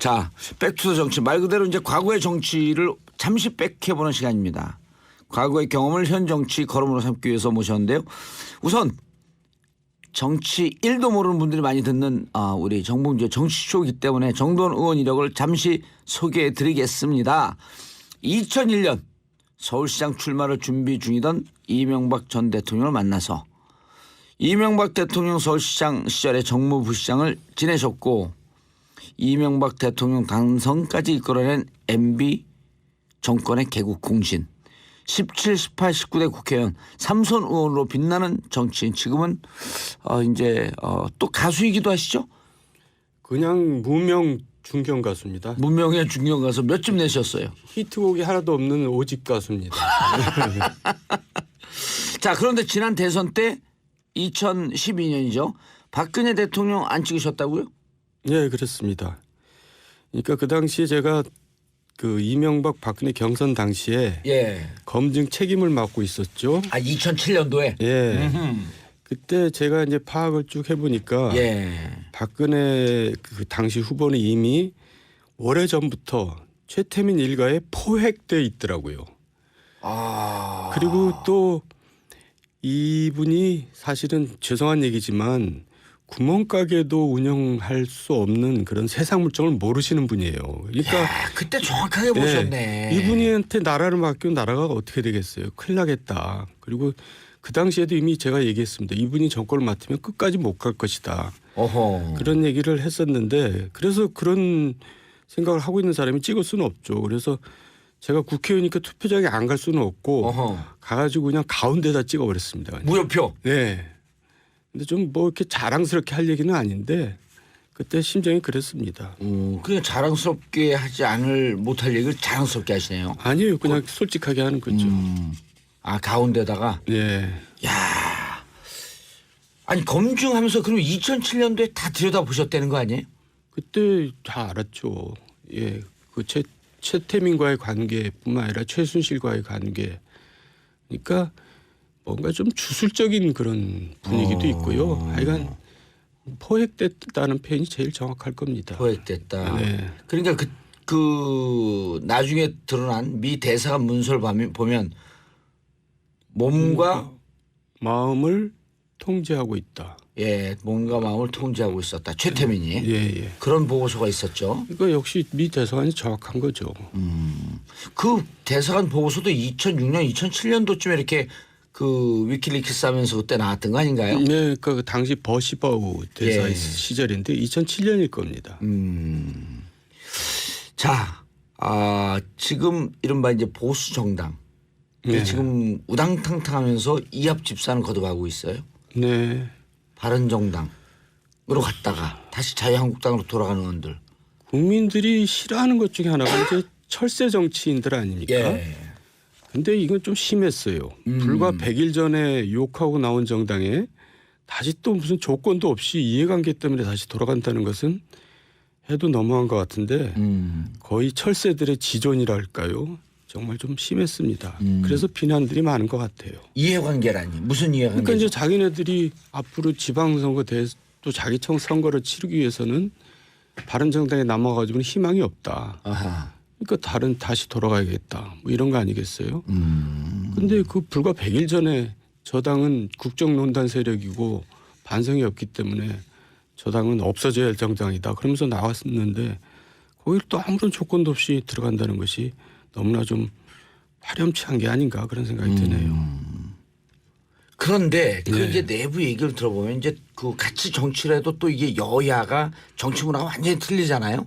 자, 백투더 정치 말 그대로 이제 과거의 정치를 잠시 백해보는 시간입니다. 과거의 경험을 현 정치 걸음으로 삼기 위해서 모셨는데요. 우선 정치 1도 모르는 분들이 많이 듣는 우리 정봉주의 정치쇼이기 때문에 정도원 의원 이력을 잠시 소개해드리겠습니다. 2001년 서울시장 출마를 준비 중이던 이명박 전 대통령을 만나서 이명박 대통령 서울시장 시절에 정무부시장을 지내셨고 이명박 대통령 당선까지 이끌어낸 MB 정권의 개국 공신 17, 18, 19대 국회의원 3선 의원으로 빛나는 정치인. 지금은 이제 또 가수이기도 하시죠? 그냥 무명 중견 가수입니다. 무명의 중견 가수 몇 집 내셨어요? 히트곡이 하나도 없는 오집 가수입니다. 자, 그런데 지난 대선 때 2012년이죠. 박근혜 대통령 안 찍으셨다고요? 네, 그렇습니다. 그러니까 그 당시에 제가 그 이명박 박근혜 경선 당시에 검증 책임을 맡고 있었죠. 2007년도에? 예. 그때 제가 이제 파악을 쭉 해보니까 박근혜 그 당시 후보는 이미 오래전부터 최태민 일가에 포획돼 있더라고요. 그리고 또 이분이 사실은 죄송한 얘기지만 구멍가게도 운영할 수 없는 그런 세상 물정을 모르시는 분이에요. 그러니까 그때 정확하게 보셨네. 이분한테 나라를 맡기면 나라가 어떻게 되겠어요. 큰일 나겠다. 그리고 그 당시에도 이미 제가 얘기했습니다. 이분이 정권을 맡으면 끝까지 못 갈 것이다. 그런 얘기를 했었는데 그래서 그런 생각을 하고 있는 사람이 찍을 수는 없죠. 그래서 제가 국회의원이니까 투표장에 안 갈 수는 없고 가가지고 그냥 가운데다 찍어버렸습니다. 무효표? 네. 근데 좀 뭐 이렇게 자랑스럽게 할 얘기는 아닌데 그때 심정이 그랬습니다. 그냥 자랑스럽게 하지 못할 얘기를 자랑스럽게 하시네요. 아니에요. 그냥 솔직하게 하는 거죠. 가운데다가? 네. 야, 아니 검증하면서 그럼 2007년도에 다 들여다보셨다는 거 아니에요? 그때 다 알았죠. 예, 그 최태민과의 관계뿐만 아니라 최순실과의 관계. 그러니까 뭔가 좀 주술적인 그런 분위기도 있고요. 하여간 포획됐다는 표현이 제일 정확할 겁니다. 포획됐다. 네. 그러니까 그 나중에 드러난 미 대사관 문서를 보면 몸과 마음을 통제하고 있다. 몸과 마음을 통제하고 있었다. 최태민이. 그런 보고서가 있었죠. 이거 역시 미 대사관이 정확한 거죠. 그 대사관 보고서도 2006년, 2007년도쯤에 이렇게 그 위키리크스 하면서 그때 나왔던 거 아닌가요? 네, 그러니까 그 당시 버시바우 대사 시절인데 2007년일 겁니다. 자, 지금 이른바 이제 보수 정당 지금 우당탕탕하면서 이합 집산을 거듭하고 있어요. 네. 바른정당으로 갔다가 다시 자유한국당으로 돌아가는 의원들. 국민들이 싫어하는 것 중에 하나가 이제 철새 정치인들 아닙니까? 근데 이건 좀 심했어요. 불과 100일 전에 욕하고 나온 정당에 다시 또 무슨 조건도 없이 이해관계 때문에 다시 돌아간다는 것은 해도 너무한 것 같은데 거의 철새들의 지존이랄까요? 정말 좀 심했습니다. 그래서 비난들이 많은 것 같아요. 이해관계라니 무슨 이해관계? 그러니까 이제 자기네들이 앞으로 지방선거 또 자기청 선거를 치르기 위해서는 바른정당에 남아가지고는 희망이 없다. 그러니까 다시 돌아가야겠다. 뭐 이런 거 아니겠어요? 근데 그 불과 100일 전에 저당은 국정농단 세력이고 반성이 없기 때문에 저당은 없어져야 할 정당이다. 그러면서 나왔었는데 거기를 또 아무런 조건도 없이 들어간다는 것이 너무나 좀 파렴치한 게 아닌가 그런 생각이 드네요. 그런데 그 이제 내부 얘기를 들어보면 이제 그 같이 정치를 해도 또 이게 여야가 정치 문화가 완전히 틀리잖아요.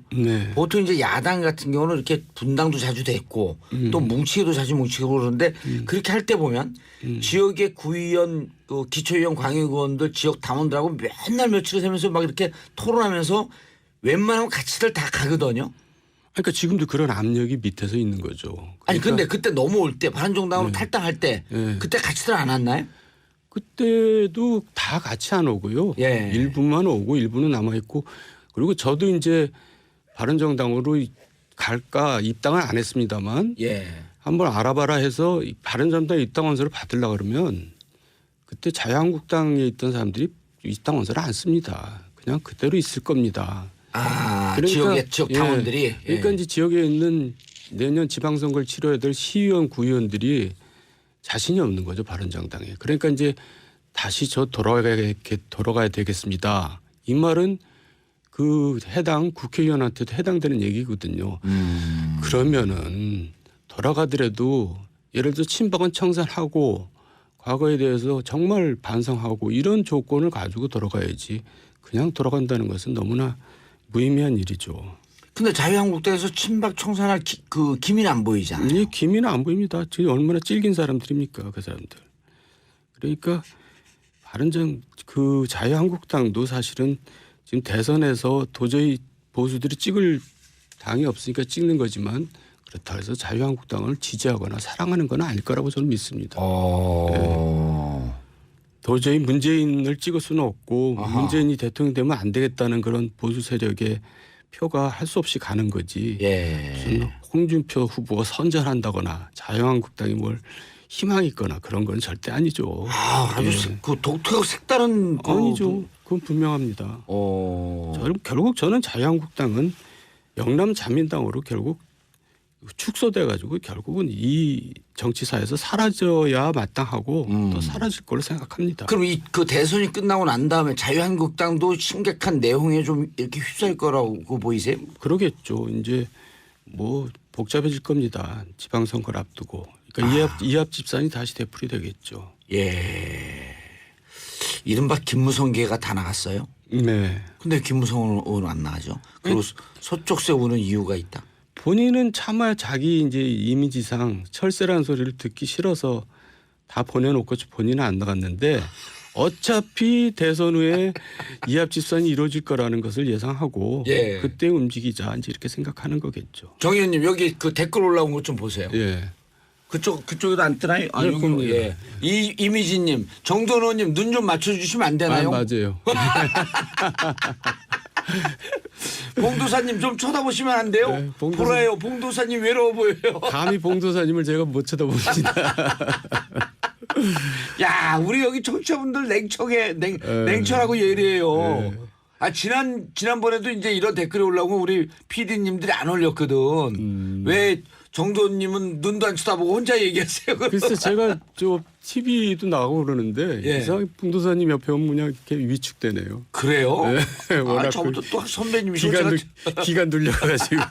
보통 이제 야당 같은 경우는 이렇게 분당도 자주 됐고 또 뭉치기도 자주 뭉치고 그러는데 그렇게 할 때 보면 지역의 구의원, 기초의원, 광역의원들, 지역 당원들하고 맨날 며칠을 세면서 막 이렇게 토론하면서 웬만하면 같이들 다 가거든요. 그러니까 지금도 그런 압력이 밑에서 있는 거죠. 그러니까 아니 근데 그때 넘어올 때 바른정당으로 탈당할 때 그때 같이들 안 왔나요? 그때도 다 같이 안 오고요. 일부만 오고 일부는 남아 있고 그리고 저도 이제 바른정당으로 갈까 입당을 안 했습니다만 한번 알아봐라 해서 바른정당 입당 원서를 받으려고 그러면 그때 자유한국당에 있던 사람들이 입당 원서를 안 씁니다. 그냥 그대로 있을 겁니다. 지역 당원들이. 그러니까 이제 지역에 있는 내년 지방선거를 치러야 될 시의원, 구의원들이 자신이 없는 거죠, 바른정당에. 그러니까 이제 다시 돌아가야 되겠습니다. 이 말은 그 해당 국회의원한테도 해당되는 얘기거든요. 그러면은 돌아가더라도 예를 들어 친박은 청산하고 과거에 대해서 정말 반성하고 이런 조건을 가지고 돌아가야지. 그냥 돌아간다는 것은 너무나 무의미한 일이죠. 근데 자유한국당에서 친박 청산할 그 기미는 안 보이잖아요. 이 기미는 안 보입니다. 지금 얼마나 찔긴 사람들입니까, 그 사람들. 그러니까 그 자유한국당도 사실은 지금 대선에서 도저히 보수들이 찍을 당이 없으니까 찍는 거지만 그렇다고 해서 자유한국당을 지지하거나 사랑하는 건 아닐 거라고 저는 믿습니다. 네. 도저히 문재인을 찍을 수는 없고 문재인이 대통령 되면 안 되겠다는 그런 보수 세력의 표가 할 수 없이 가는 거지. 무슨 홍준표 후보가 선전한다거나 자유한국당이 뭘 희망이 있거나 그런 건 절대 아니죠. 아주 그 독특하고 색다른 아니죠. 그건 분명합니다. 결국 저는 자유한국당은 영남 자민당으로 결국 축소돼 가지고 결국은 이 정치사에서 사라져야 마땅하고 또 사라질 걸로 생각합니다. 그럼 그 대선이 끝나고 난 다음에 자유한국당도 심각한 내홍에 좀 이렇게 휩싸일 거라고 보이세요? 그러겠죠. 이제 뭐 복잡해질 겁니다. 지방선거를 앞두고. 그러니까 이합 집산이 다시 되풀이 되겠죠. 예. 이른바 김무성계가 다 나갔어요. 네. 근데 김무성 의원 안 나가죠. 그리고 서쪽 세우는 이유가 있다. 본인은 차마 자기 이제 이미지상 철새라는 소리를 듣기 싫어서 다 보내놓고 본인은 안 나갔는데 어차피 대선 후에 이합 집산이 이루어질 거라는 것을 예상하고 그때 움직이자 이제 이렇게 생각하는 거겠죠. 정 의원님 여기 그 댓글 올라온 것 좀 보세요. 예. 그쪽에도 안 뜨나요? 네, 여기, 예. 이미지님, 정돈호님 눈 좀 맞춰주시면 안 되나요? 맞아요. 봉도사님 좀 쳐다보시면 안 돼요? 네, 보라요. 봉도사님 외로워 보여요. 감히 봉도사님을 제가 못 쳐다봅니다. 야, 우리 여기 청취자분들 냉철하고 예리해요. 지난번에도 이제 이런 댓글이 올라오고 우리 PD님들이 안 올렸거든. 왜 정도님은 눈도 안 쳐다보고 혼자 얘기하세요? 글쎄 제가 저 TV도 나가고 그러는데 이상하게 봉도사님 옆에 오면 그냥 이렇게 위축되네요. 그래요? 네, 워낙 저부터 또 선배님이 기가 눌려가지고.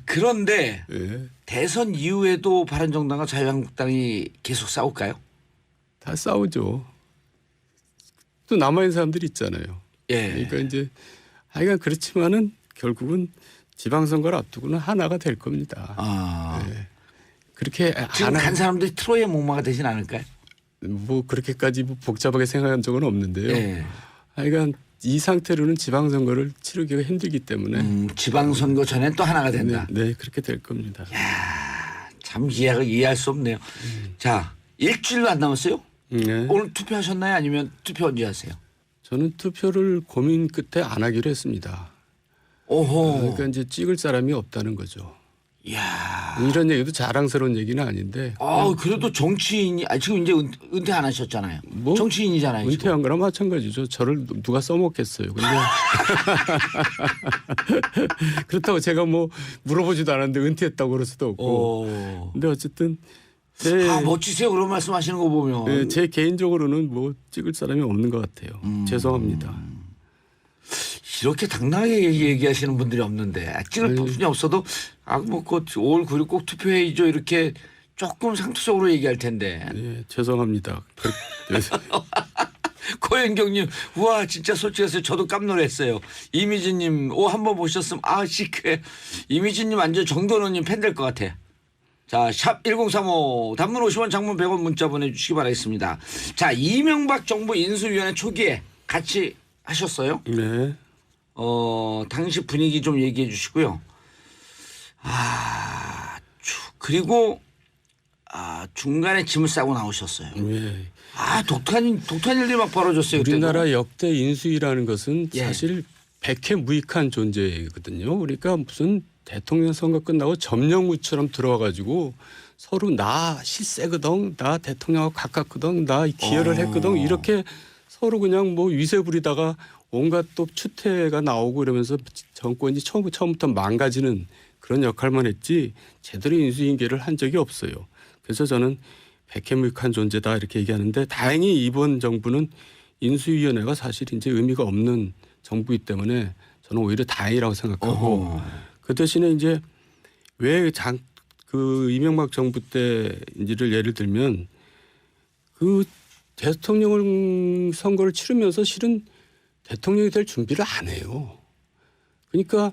그런데 대선 이후에도 바른정당과 자유한국당이 계속 싸울까요? 다 싸우죠. 또 남아있는 사람들이 있잖아요. 그러니까 이제 하여간 그렇지만은 결국은 지방선거를 앞두고는 하나가 될 겁니다. 그렇게 지금 간 사람들이 트로이의 목마가 되진 않을까요? 뭐 그렇게까지 복잡하게 생각한 적은 없는데요. 하여간 이 상태로는 지방선거를 치르기가 힘들기 때문에 지방선거 전엔 또 하나가 된다. 네, 그렇게 될 겁니다. 참 이해할 수 없네요. 자, 일주일도 안 남았어요? 네. 오늘 투표하셨나요? 아니면 투표 언제 하세요? 저는 투표를 고민 끝에 안 하기로 했습니다. 그러니까 이제 찍을 사람이 없다는 거죠. 이야. 이런 얘기도 자랑스러운 얘기는 아닌데. 그래도 정치인이 지금 이제 은퇴 안 하셨잖아요. 뭐? 정치인이잖아요. 은퇴한 거랑 마찬가지죠. 저를 누가 써먹겠어요. 근데 그렇다고 제가 뭐 물어보지도 않았는데 은퇴했다고 그럴 수도 없고. 근데 어쨌든 멋지세요. 그런 말씀하시는 거 보면. 제 개인적으로는 뭐 찍을 사람이 없는 것 같아요. 죄송합니다. 이렇게 당당하게 얘기하시는 분들이 없는데 찍을 부분이 없어도 뭐 5월 9일 꼭 투표해야죠 이렇게 조금 상투적으로 얘기할 텐데. 네, 죄송합니다. 고현경님, 우와 진짜 솔직해서 저도 깜놀했어요. 이미진님, 한번 보셨으면 시크해. 이미진님 완전 정돈호님 팬 될 것 같아. 자, 샵 1035 단문 50원 장문 100원 문자 보내주시기 바라겠습니다. 자, 이명박 정부 인수위원회 초기에 같이 하셨어요? 네. 당시 분위기 좀 얘기해 주시고요. 그리고 중간에 짐을 싸고 나오셨어요. 네. 독특한 일들이 막 벌어졌어요. 우리나라 그때도. 역대 인수위라는 것은 사실 백해무익한 존재거든요. 그러니까 무슨 대통령 선거 끝나고 점령무처럼 들어와가지고 서로 나 실세거든, 나 대통령하고 가깝거든, 나 기여를 했거든 이렇게 서로 그냥 뭐 위세 부리다가 온갖 또 추태가 나오고 이러면서 정권이 처음부터 망가지는 그런 역할만 했지 제대로 인수인계를 한 적이 없어요. 그래서 저는 백해무익한 존재다 이렇게 얘기하는데 다행히 이번 정부는 인수위원회가 사실 이제 의미가 없는 정부이기 때문에 저는 오히려 다행이라고 생각하고 그 대신에 이제 왜 그 이명박 정부 때를 예를 들면 그 대통령 선거를 치르면서 실은 대통령이 될 준비를 안 해요. 그러니까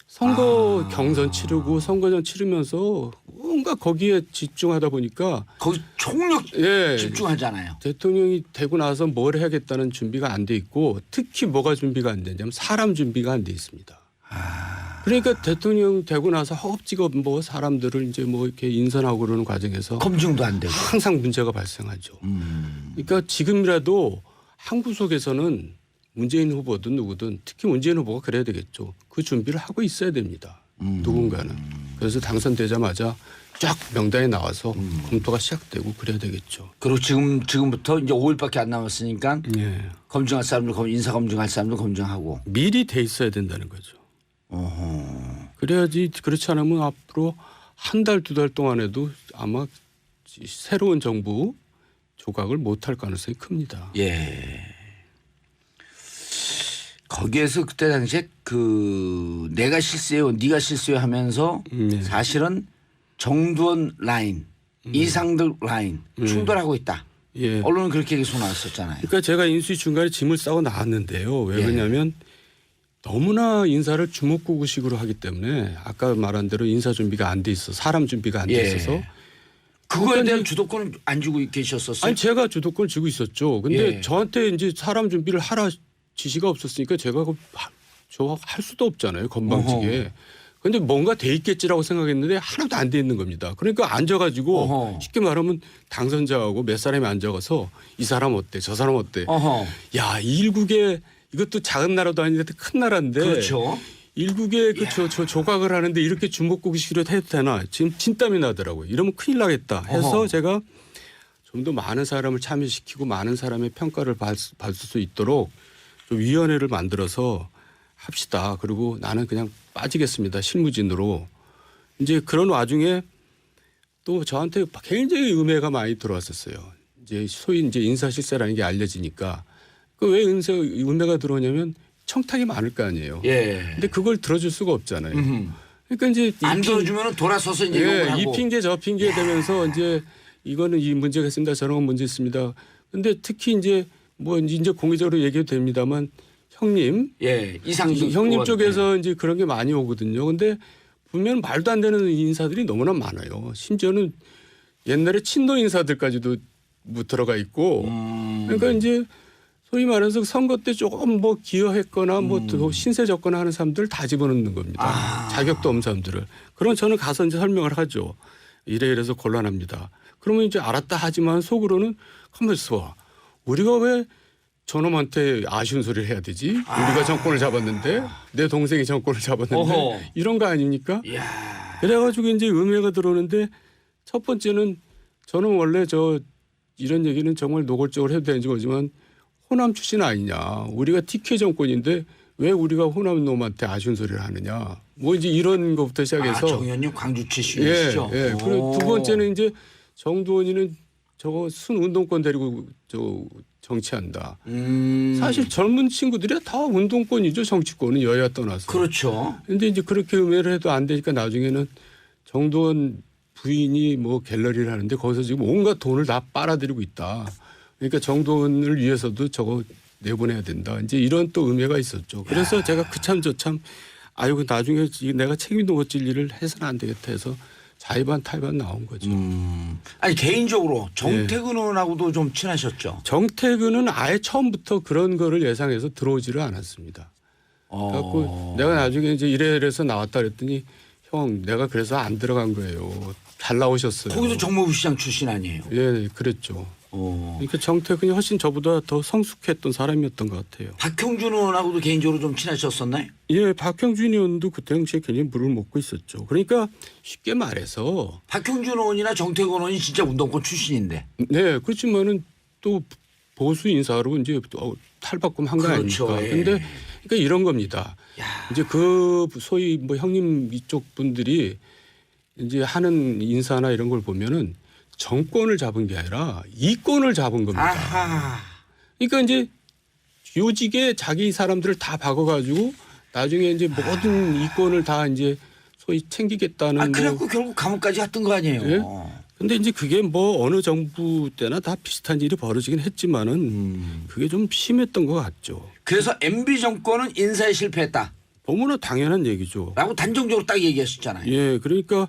선거 경선 치르고 선거전 치르면서 뭔가 거기에 집중하다 보니까 거기 총력 집중하잖아요. 대통령이 되고 나서 뭘 해야겠다는 준비가 안 돼 있고 특히 뭐가 준비가 안 되냐면 사람 준비가 안 돼 있습니다. 그러니까 대통령 되고 나서 허겁지겁 뭐 사람들을 이제 뭐 이렇게 인선하고 그러는 과정에서 검증도 안 되고 항상 문제가 발생하죠. 그러니까 지금이라도 한 구석에서는 문재인 후보든 누구든 특히 문재인 후보가 그래야 되겠죠. 그 준비를 하고 있어야 됩니다. 누군가는. 그래서 당선되자마자 쫙 명단에 나와서 검토가 시작되고 그래야 되겠죠. 그리고 지금부터 이제 5일밖에 안 남았으니까 예. 검증할 사람들 인사 검증할 사람들 검증하고 미리 돼 있어야 된다는 거죠. 어허. 그래야지 그렇지 않으면 앞으로 한 달, 두 달 동안에도 아마 새로운 정부 조각을 못할 가능성이 큽니다. 예. 거기에서 그때 당시에 그 내가 실수해요, 네가 실수해요 하면서 사실은 정두원 라인, 이상득 라인 충돌하고 있다. 예. 언론은 그렇게 계속 나왔었잖아요. 그러니까 제가 인수위 중간에 짐을 싸고 나왔는데요. 왜 그러냐면 너무나 인사를 주먹구구식으로 하기 때문에 아까 말한 대로 인사 준비가 안 돼 있어, 사람 준비가 안 돼 있어서 그거에 대한 주도권은 안 주고 계셨었어요? 아니 제가 주도권을 쥐고 있었죠. 근데 저한테 이제 사람 준비를 하라 지시가 없었으니까 제가 저 할 수도 없잖아요. 건방지게. 근데 뭔가 돼 있겠지라고 생각했는데 하나도 안 돼 있는 겁니다. 그러니까 앉아가지고 쉽게 말하면 당선자하고 몇 사람이 앉아가서 이 사람 어때 저 사람 어때. 야 일국에 이것도 작은 나라도 아닌데 큰 나라인데. 그렇죠. 일국에 저 조각을 하는데 이렇게 주먹구구식으로 해도 되나. 지금 진땀이 나더라고요. 이러면 큰일 나겠다 해서 제가 좀 더 많은 사람을 참여시키고 많은 사람의 평가를 받을 수 있도록 좀 위원회를 만들어서 합시다. 그리고 나는 그냥 빠지겠습니다. 실무진으로. 이제 그런 와중에 또 저한테 굉장히 음해가 많이 들어왔었어요. 이제 소위 이제 인사실세라는 게 알려지니까 그 왜 음해가 들어오냐면 청탁이 많을 거 아니에요. 예. 근데 그걸 들어줄 수가 없잖아요. 그러니까 이제 안 들어주면 돌아서서 이제 욕을 하고. 이 핑계 저 핑계 되면서 이제 이거는 이 문제가 있습니다. 저런 건 문제 있습니다. 근데 특히 이제 뭐 이제 공개적으로 얘기해도 됩니다만 형님, 이상득 형님 쪽에서 이제 그런 게 많이 오거든요. 근데 보면 말도 안 되는 인사들이 너무나 많아요. 심지어는 옛날에 친노 인사들까지도 들어가 있고. 그러니까 이제 소위 말해서 선거 때 조금 뭐 기여했거나 뭐 신세 졌거나 하는 사람들 다 집어넣는 겁니다. 자격도 없는 사람들을. 그럼 저는 가서 이제 설명을 하죠. 이래서 곤란합니다. 그러면 이제 알았다 하지만 속으로는 가만히 있어. 우리가 왜 저놈한테 아쉬운 소리를 해야 되지? 우리가 정권을 잡았는데 내 동생이 정권을 잡았는데 이런 거 아닙니까? 그래가지고 이제 음해가 들어오는데 첫 번째는 저는 원래 이런 얘기는 정말 노골적으로 해도 되는 거지만 호남 출신 아니냐. 우리가 TK 정권인데 왜 우리가 호남 놈한테 아쉬운 소리를 하느냐. 뭐 이제 이런 것부터 시작해서. 정 의원님 광주 출신이시죠? 예. 그리고 두 번째는 이제 정두원이는 저거 순운동권 데리고 정치한다. 사실 젊은 친구들이 다 운동권이죠. 정치권은 여야 떠나서. 그렇죠. 그런데 이제 그렇게 음해를 해도 안 되니까 나중에는 정두원 부인이 뭐 갤러리를 하는데 거기서 지금 온갖 돈을 다 빨아들이고 있다. 그러니까 정두원을 위해서도 저거 내보내야 된다. 이제 이런 또 음해가 있었죠. 그래서 제가 그참 저참 아이고 나중에 내가 책임도 못 질 일을 해서는 안 되겠다 해서 자의반 타의반 나온 거죠. 아니 개인적으로 정태근 의원하고도 좀 친하셨죠? 정태근은 아예 처음부터 그런 거를 예상해서 들어오지를 않았습니다. 그래갖고 내가 나중에 이제 이래서 나왔다 그랬더니 형 내가 그래서 안 들어간 거예요. 잘 나오셨어요. 거기도 정무부 시장 출신 아니에요? 예, 그랬죠. 그러니까 정태근이 훨씬 저보다 더 성숙했던 사람이었던 것 같아요. 박형준 의원하고도 개인적으로 좀 친하셨었나요? 예, 박형준 의원도 그 당시에 굉장히 물을 먹고 있었죠. 그러니까 쉽게 말해서 박형준 의원이나 정태근 의원이 진짜 운동권 출신인데. 네, 그렇지만은 또 보수 인사로 이제 탈바꿈 한 거 그렇죠. 아닙니까? 예. 근데 그러니까 이런 겁니다. 야. 이제 그 소위 뭐 형님 이쪽 분들이 이제 하는 인사나 이런 걸 보면은 정권을 잡은 게 아니라 이권을 잡은 겁니다. 아하. 그러니까 이제 요직에 자기 사람들을 다 박아가지고 나중에 이제 모든 이권을 다 이제 소위 챙기겠다는. 아, 뭐. 그래갖고 결국 감옥까지 갔던 거 아니에요. 예? 근데 이제 그게 뭐 어느 정부 때나 다 비슷한 일이 벌어지긴 했지만은 그게 좀 심했던 것 같죠. 그래서 MB 정권은 인사에 실패했다. 너무나 당연한 얘기죠. 라고 단정적으로 딱 얘기하셨잖아요. 예, 그러니까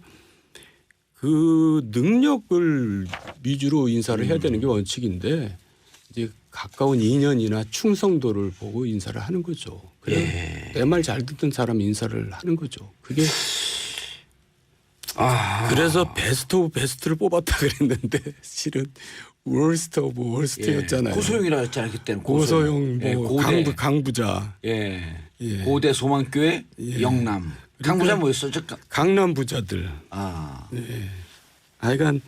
그 능력을 위주로 인사를 해야 되는 게 원칙인데 이제 가까운 인연이나 충성도를 보고 인사를 하는 거죠. 그래 내 말 잘 듣는 사람 인사를 하는 거죠. 그게 그래서 베스트 오브 베스트를 뽑았다 그랬는데 실은 월스트 오브 월스트였잖아요. 고소영이라고 했잖아요. 그때는 고소영, 예, 뭐 고대. 강부자, 예. 예. 고대 소망교회 영남. 강부자 뭐였어? 강남 부자들. 아. 하여간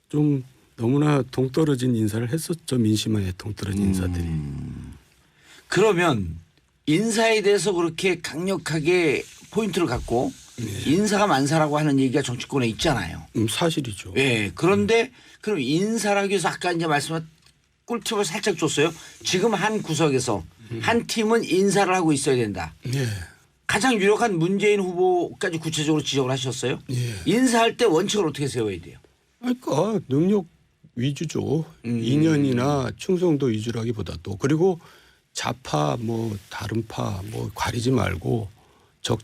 좀 너무나 동떨어진 인사를 했었죠. 민심에 동떨어진 인사들이. 그러면 인사에 대해서 그렇게 강력하게 포인트를 갖고 인사가 만사라고 하는 얘기가 정치권에 있잖아요. 사실이죠. 예. 그런데 그럼 인사라기 위해서 아까 이제 말씀한 꿀팁을 살짝 줬어요. 지금 한 구석에서 한 팀은 인사를 하고 있어야 된다. 예. 가장 유력한 문재인 후보까지 구체적으로 지적을 하셨어요. 예. 인사할 때 원칙을 어떻게 세워야 돼요? 그러니까 능력 위주죠. 인연이나 충성도 위주라기보다도 그리고 좌파 뭐 다른 파 뭐 가리지 말고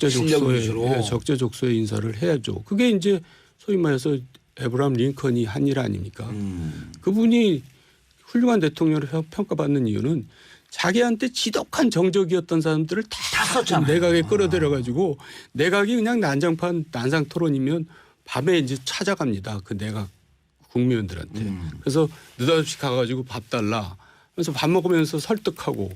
실력 위주로. 적재적소에 인사를 해야죠. 그게 이제 소위 말해서 에브라함 링컨이 한 일 아닙니까? 그분이 훌륭한 대통령으로 평가받는 이유는 자기한테 지독한 정적이었던 사람들을 다 썼잖아요. 내각에 끌어들여 가지고 내각이 그냥 난장판 난상 토론이면 밤에 이제 찾아갑니다. 그 내각 국민들한테. 그래서 느닷없이 가가지고 밥 달라. 그래서 밥 먹으면서 설득하고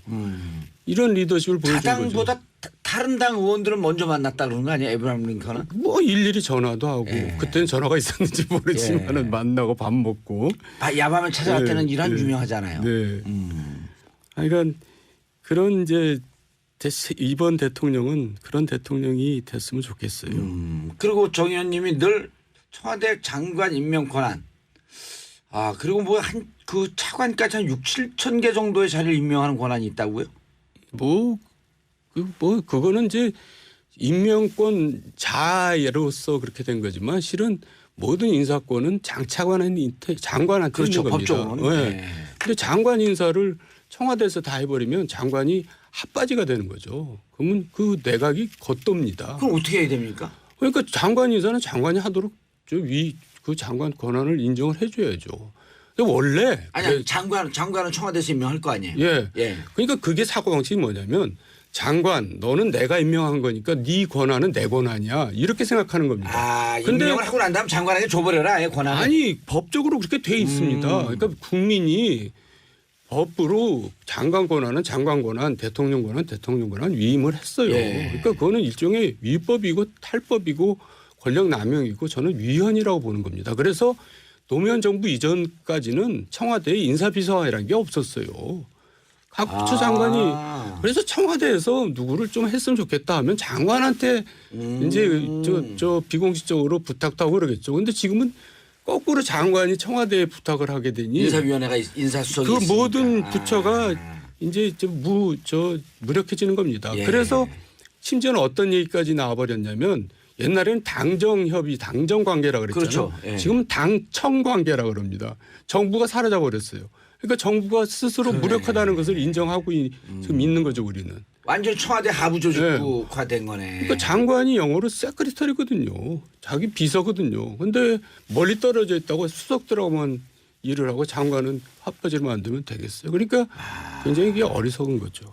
이런 리더십을 보여준 거죠. 자당보다 다른 당 의원들은 먼저 만났다 그러는 거 아니에요? 에브라함 링컨은? 뭐 일일이 전화도 하고 그때는 전화가 있었는지 모르지만은 만나고 밥 먹고. 야밤에 찾아갈 때는 네, 이런 네. 유명하잖아요. 네. 그러니까 그런 이제 이번 대통령은 그런 대통령이 됐으면 좋겠어요. 그리고 정 의원님이 늘 청와대 장관 임명 권한. 아 그리고 뭐 한 그 차관까지 한 6, 7천 개 정도의 자리를 임명하는 권한이 있다고요? 그거는 이제 임명권 자로서 그렇게 된 거지만 실은 모든 인사권은 장관한테 그렇죠. 있는 겁니다. 법적으로는. 네. 근데 장관 인사를 청와대에서 다 해버리면 장관이 핫바지가 되는 거죠. 그러면 그 내각이 겉돕니다. 그럼 어떻게 해야 됩니까? 그러니까 장관 인사는 장관이 하도록 그 장관 권한을 인정을 해줘야죠. 근데 원래 아니 장관은 청와대에서 임명할 거 아니에요? 예. 예. 그러니까 그게 사고방식이 뭐냐면 장관 너는 내가 임명한 거니까 네 권한은 내 권한이야 이렇게 생각하는 겁니다. 아 근데 임명을 하고 난 다음 장관에게 줘버려라 아예 권한을. 아니 법적으로 그렇게 돼 있습니다. 그러니까 국민이 법으로 장관 권한은 장관 권한, 대통령 권한, 대통령 권한 위임을 했어요. 예. 그러니까 그거는 일종의 위법이고 탈법이고 권력 남용이고 저는 위헌이라고 보는 겁니다. 그래서 노무현 정부 이전까지는 청와대에 인사비서관이라는 게 없었어요. 각 부처장관이 그래서 청와대에서 누구를 좀 했으면 좋겠다 하면 장관한테 이제 저 비공식적으로 부탁도 하고 그러겠죠. 그런데 지금은 거꾸로 장관이 청와대에 부탁을 하게 되니 인사위원회가 인사수석이 그 있으니까. 모든 부처가 이제 무력해지는 겁니다. 예. 그래서 심지어는 어떤 얘기까지 나와버렸냐면 옛날에는 당정협의, 당정관계라 그랬잖아요. 그렇죠. 예. 지금 당청관계라 그럽니다. 정부가 사라져 버렸어요. 그러니까 정부가 스스로 무력하다는 것을 인정하고 지금 있는 거죠, 우리는. 완전 청와대 하부 조직부화된 거네. 그러니까 장관이 영어로 세크리터리거든요. 자기 비서거든요. 근데 멀리 떨어져 있다고 수석들하고만 일을 하고 장관은 핫바지를 만들면 되겠어요. 그러니까 굉장히 이게 어리석은 거죠.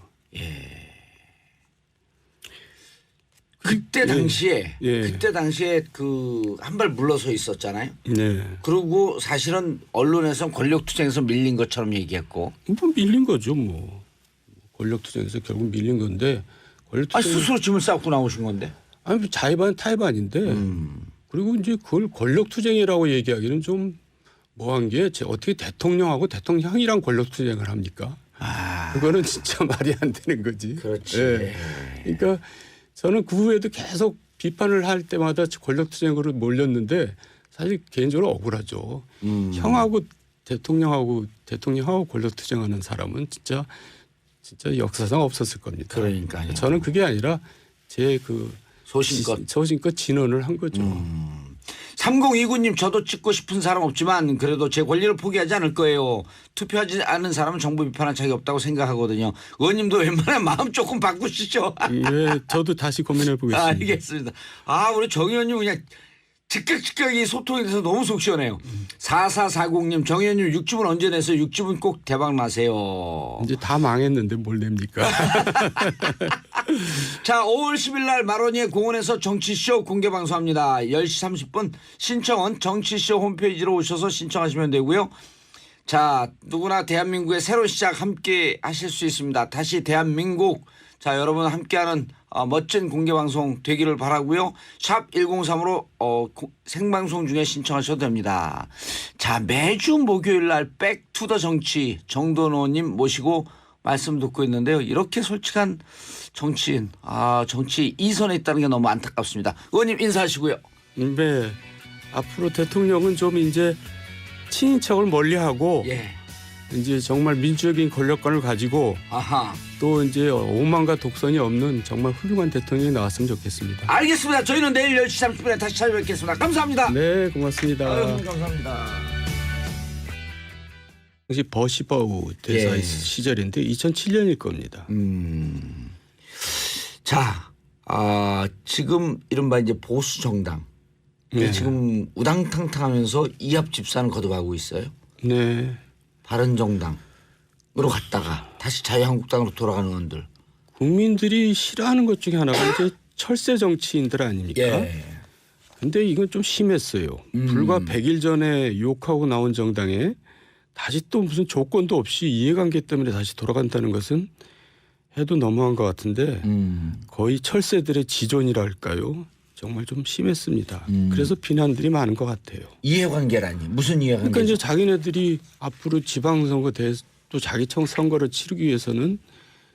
그때 당시에 그 한 발 물러서 있었잖아요. 네. 그리고 사실은 언론에서 권력투쟁에서 밀린 것처럼 얘기했고. 뭐 밀린 거죠, 뭐. 권력투쟁에서 결국 밀린 건데 권력투쟁. 스스로 짐을 싸고 나오신 건데. 아니 자의반 타의반인데 그리고 이제 그걸 권력투쟁이라고 얘기하기는 좀 뭐한 게 어떻게 대통령하고 대통령이랑 권력투쟁을 합니까? 그거는 진짜 말이 안 되는 거지. 그렇지. 예. 그러니까 저는 그 후에도 계속 비판을 할 때마다 권력투쟁으로 몰렸는데 사실 개인적으로 억울하죠. 형하고 대통령하고 권력투쟁하는 사람은 진짜 역사상 없었을 겁니다. 그러니까요. 저는 그게 아니라 제 그 소신껏 진언을 한 거죠. 3029님 저도 찍고 싶은 사람 없지만 그래도 제 권리를 포기하지 않을 거예요. 투표하지 않은 사람은 정부 비판할 자격이 없다고 생각하거든요. 의원님도 웬만하면 마음 조금 바꾸시죠. 예, 저도 다시 고민해 보겠습니다. 알겠습니다. 우리 정 의원님 그냥 즉각 이 소통에 대해서 너무 속 시원해요. 4440님 정 의원님 6집은 언제 내세요? 6집은 꼭 대박 나세요. 이제 다 망했는데 뭘 냅니까? 자, 5월 10일 날 마로니에 공원에서 정치쇼 공개 방송합니다. 10시 30분 신청은 정치쇼 홈페이지로 오셔서 신청하시면 되고요. 자, 누구나 대한민국의 새로운 시작 함께 하실 수 있습니다. 다시 대한민국. 자, 여러분 함께하는 멋진 공개방송 되기를 바라고요. 샵 1035로 생방송 중에 신청하셔도 됩니다. 자, 매주 목요일 날 백투더 정치 정돈호님 모시고 말씀 듣고 있는데요. 이렇게 솔직한 정치인, 정치 이선에 있다는 게 너무 안타깝습니다. 의원님 인사하시고요. 네. 앞으로 대통령은 좀 이제 친인척을 멀리하고 예. 이제 정말 민주적인 권력관을 가지고 아하. 또 이제 오만과 독선이 없는 정말 훌륭한 대통령이 나왔으면 좋겠습니다. 알겠습니다. 저희는 내일 10시 30분에 다시 찾아뵙겠습니다. 감사합니다. 네, 고맙습니다. 감사합니다. 당시 버시바우 대사 예. 시절인데 2007년일 겁니다. 자, 지금 이른바 이제 보수 정당 네. 지금 우당탕탕하면서 이합 집산을 거듭하고 있어요. 네. 바른정당으로 갔다가 다시 자유한국당으로 돌아가는 의원들. 국민들이 싫어하는 것 중에 하나가 이제 철새 정치인들 아닙니까? 예. 근데 이건 좀 심했어요. 불과 100일 전에 욕하고 나온 정당에 다시 또 무슨 조건도 없이 이해관계 때문에 다시 돌아간다는 것은 해도 너무한 것 같은데 거의 철새들의 지존이랄까요? 정말 좀 심했습니다. 그래서 비난들이 많은 것 같아요. 이해관계라니 무슨 이해관계? 그러니까 이제 자기네들이 앞으로 지방선거 또 자기청 선거를 치르기 위해서는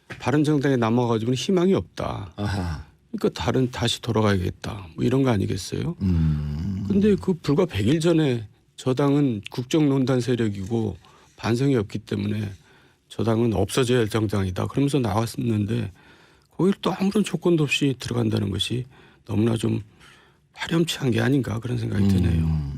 바른정당에 남아가지고는 희망이 없다. 아하. 그러니까 다시 돌아가야겠다. 뭐 이런 거 아니겠어요? 근데 그 불과 100일 전에 저당은 국정농단 세력이고 반성이 없기 때문에 저당은 없어져야 할 정당이다. 그러면서 나왔었는데 거길 또 아무런 조건도 없이 들어간다는 것이 너무나 좀 파렴치한 게 아닌가 그런 생각이 드네요.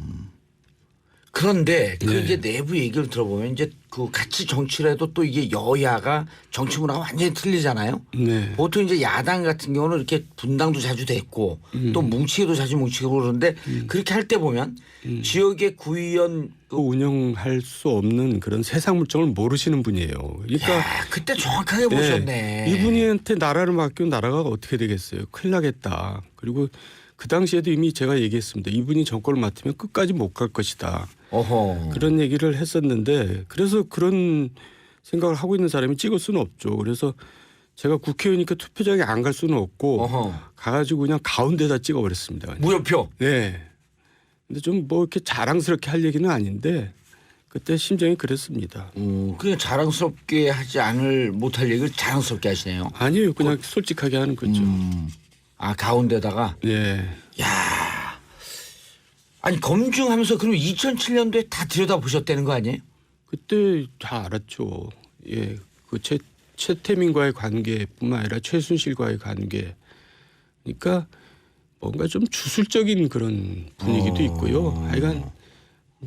그런데 그 네. 이제 내부 얘기를 들어보면 이제 그 같이 정치를 해도 또 이게 여야가 정치 문화가 완전히 틀리잖아요. 네. 보통 이제 야당 같은 경우는 이렇게 분당도 자주 됐고 또 뭉치기도 자주 뭉치고 그러는데 그렇게 할 때 보면 지역의 구의원 운영할 수 없는 그런 세상 물정을 모르시는 분이에요. 그러니까 그때 정확하게 보셨네. 이분한테 나라를 맡기면 나라가 어떻게 되겠어요. 큰일 나겠다. 그리고 그 당시에도 이미 제가 얘기했습니다. 이분이 정권을 맡으면 끝까지 못 갈 것이다. 어허. 그런 얘기를 했었는데 그래서 그런 생각을 하고 있는 사람이 찍을 수는 없죠. 그래서 제가 국회의원이니까 투표장에 안 갈 수는 없고 어허. 가가지고 그냥 가운데다 찍어버렸습니다. 그냥. 무효표. 네. 근데 좀 뭐 이렇게 자랑스럽게 할 얘기는 아닌데 그때 심정이 그랬습니다. 그냥 자랑스럽게 하지 못할 얘기를 자랑스럽게 하시네요. 아니에요. 그냥 솔직하게 하는 거죠. 가운데다가. 네. 야. 아니 검증하면서 그럼 2007년도에 다 들여다보셨다는 거 아니에요? 그때 다 알았죠. 예. 그 최태민과의 관계뿐만 아니라 최순실과의 관계. 그러니까 뭔가 좀 주술적인 그런 분위기도 있고요. 하여간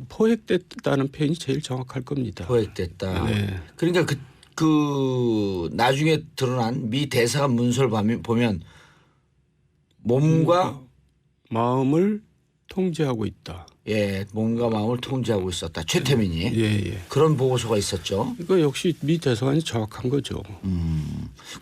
포획됐다는 표현이 제일 정확할 겁니다. 포획됐다. 네. 그러니까 그 나중에 드러난 미 대사관 문서를 보면 몸과 마음을 통제하고 있다. 몸과 마음을 통제하고 있었다. 최태민이. 예. 그런 보고서가 있었죠. 이거 역시 미 대사관이 정확한 거죠.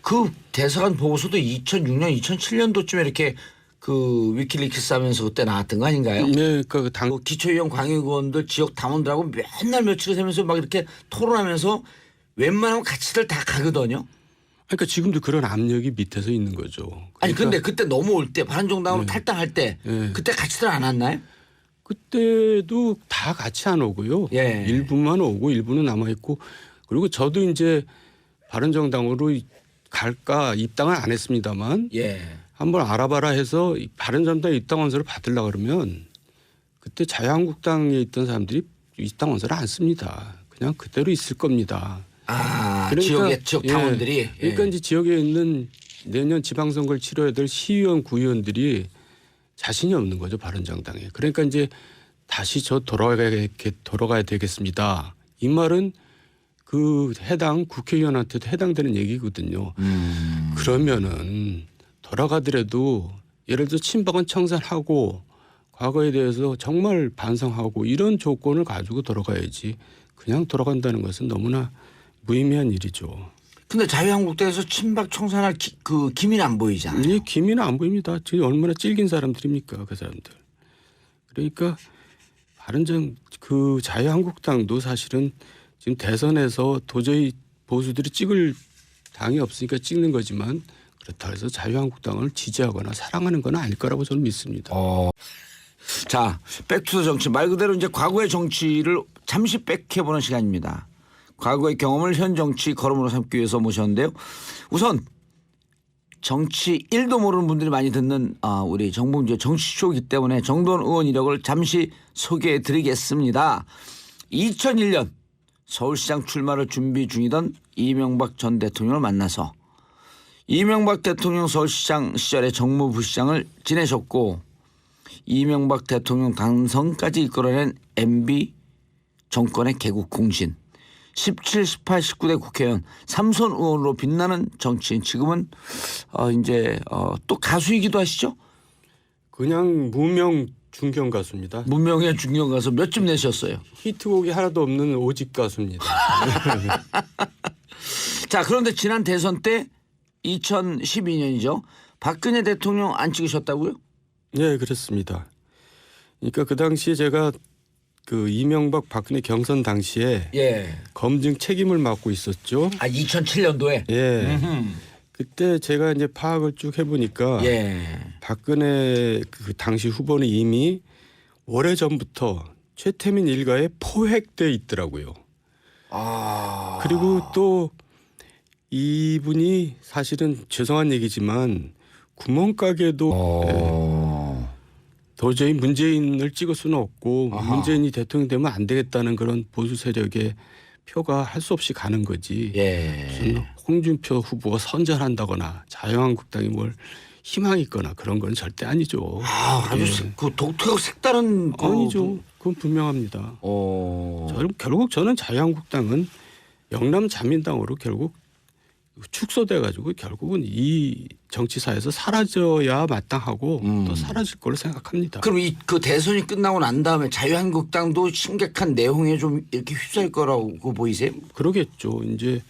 그 대사관 보고서도 2006년, 2007년도쯤에 이렇게 그 위키리크스 하면서 그때 나왔던 거 아닌가요? 네, 그 기초의원 광역의원들 지역 당원들하고 맨날 며칠을 세면서 막 이렇게 토론하면서 웬만하면 같이들 다 가거든요. 그러니까 지금도 그런 압력이 밑에서 있는 거죠. 그러니까 아니 근데 그때 넘어올 때 바른정당으로 탈당할 때 그때 같이들 안 왔나요? 그때도 다 같이 안 오고요. 예. 일부만 오고 일부는 남아 있고 그리고 저도 이제 바른정당으로 갈까 입당을 안 했습니다만 예. 한번 알아봐라 해서 바른정당에 입당 원서를 받으려고 그러면 그때 자유한국당에 있던 사람들이 입당 원서를 안 씁니다. 그냥 그대로 있을 겁니다. 아, 지역 당원들이. 예, 그러니까 이제 지역에 있는 내년 지방선거를 치러야 될 시의원, 구의원들이 자신이 없는 거죠, 바른정당에. 그러니까 이제 다시 돌아가야 되겠습니다. 이 말은 그 해당 국회의원한테도 해당되는 얘기거든요. 그러면은 돌아가더라도 예를 들어 친박은 청산하고 과거에 대해서 정말 반성하고 이런 조건을 가지고 돌아가야지 그냥 돌아간다는 것은 너무나 무의미한 일이죠. 근데 자유한국당에서 친박 청산할 그 기미는 안 보이잖아요. 이 기미는 안 보입니다. 지금 얼마나 찔긴 사람들입니까, 그 사람들. 그러니까 그 자유한국당도 사실은 지금 대선에서 도저히 보수들이 찍을 당이 없으니까 찍는 거지만 그렇다고 해서 자유한국당을 지지하거나 사랑하는 건 아닐 거라고 저는 믿습니다. 자, 백투더 정치 말 그대로 이제 과거의 정치를 잠시 백해보는 시간입니다. 과거의 경험을 현 정치 걸음으로 삼기 위해서 모셨는데요. 우선 정치 1도 모르는 분들이 많이 듣는 우리 정봉주의 정치쇼이기 때문에 정도원 의원 이력을 잠시 소개해 드리겠습니다. 2001년 서울시장 출마를 준비 중이던 이명박 전 대통령을 만나서 이명박 대통령 서울시장 시절에 정무부시장을 지내셨고 이명박 대통령 당선까지 이끌어낸 MB 정권의 개국 공신 17, 18, 19대 국회의원 3선 의원으로 빛나는 정치인 지금은 이제 또 가수이기도 하시죠? 그냥 무명 중견 가수입니다. 무명의 중견 가수 몇 집 내셨어요? 히트곡이 하나도 없는 오집 가수입니다. 자, 그런데 지난 대선 때 2012년이죠. 박근혜 대통령 안 찍으셨다고요? 네, 그렇습니다. 그러니까 그 당시에 제가 그 이명박 박근혜 경선 당시에 예. 검증 책임을 맡고 있었죠. 2007년도에. 예. 그때 제가 이제 파악을 쭉 해보니까 예. 박근혜 그 당시 후보는 이미 오래 전부터 최태민 일가에 포획돼 있더라고요. 그리고 또 이분이 사실은 죄송한 얘기지만 구멍가게도 도저히 문재인을 찍을 수는 없고 문재인이 대통령 되면 안 되겠다는 그런 보수 세력의 표가 할 수 없이 가는 거지. 무슨 홍준표 후보가 선전한다거나 자유한국당이 뭘 희망이 있거나 그런 건 절대 아니죠. 아주 그 독특하고 색다른 아니죠. 그건 분명합니다. 결국 저는 자유한국당은 영남 자민당으로 결국 축소돼 가지고 결국은 이 정치사에서 사라져야 마땅하고 또 사라질 거로 생각합니다. 그럼 그 대선이 끝나고 난 다음에 자유한국당도 심각한 내홍에 좀 이렇게 휩싸일 거라고 보이세요? 그러겠죠. 이제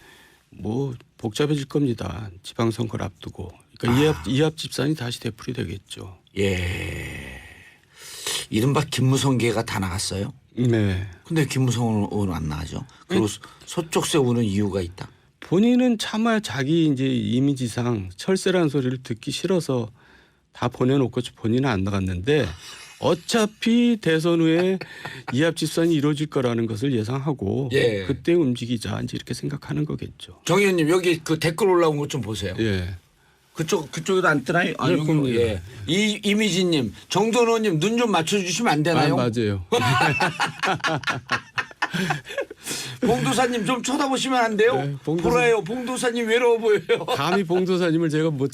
뭐 복잡해질 겁니다. 지방선거를 앞두고. 그러니까 이합 집산이 다시 되풀이 되겠죠. 예. 이른바 김무성계가 다 나갔어요. 네. 근데 김무성 의원은 안 나가죠. 그리고 서쪽 세우는 이유가 있다. 본인은 차마 자기 이제 이미지상 철새라는 소리를 듣기 싫어서 다 보내놓고 본인은 안 나갔는데 어차피 대선 후에 이합 집산이 이루어질 거라는 것을 예상하고 예. 그때 움직이자 이제 이렇게 생각하는 거겠죠. 정 의원님 여기 그 댓글 올라온 것 좀 보세요. 예. 그쪽에도 안 뜨나요? 네, 봅니다. 예. 이미지님, 정도원 의원님 눈 좀 맞춰주시면 안 되나요? 맞아요. 봉도사님 좀 쳐다보시면 안 돼요? 네, 보라요. 봉도사님 외로워 보여요. 감히 봉도사님을 제가 못